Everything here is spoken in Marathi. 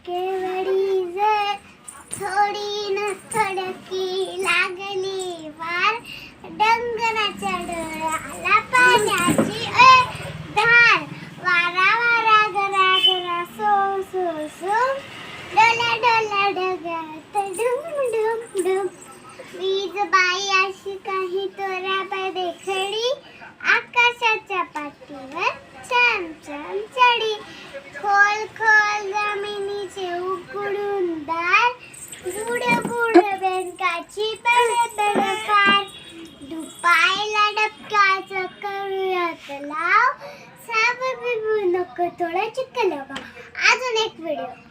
केवडी जर थोडी न थडकी लागली वार डंगराच्या डोळ्याला पाण्याची धार वारा वारा गरा गरा सो सो सो डोल्या डोल्या डगत डुम डुम डुम वीज बाई अशी काही तोऱ्या देखडी आकाशाच्या पाठीवर छम छम चढी खोल खोल जमिनीचे उकडून दार बुड बुड बेंकाची पड पार दुपायला डबक्याचं करूयात लाव साप बिबू नको थोडं चिकन अजून एक व्हिडिओ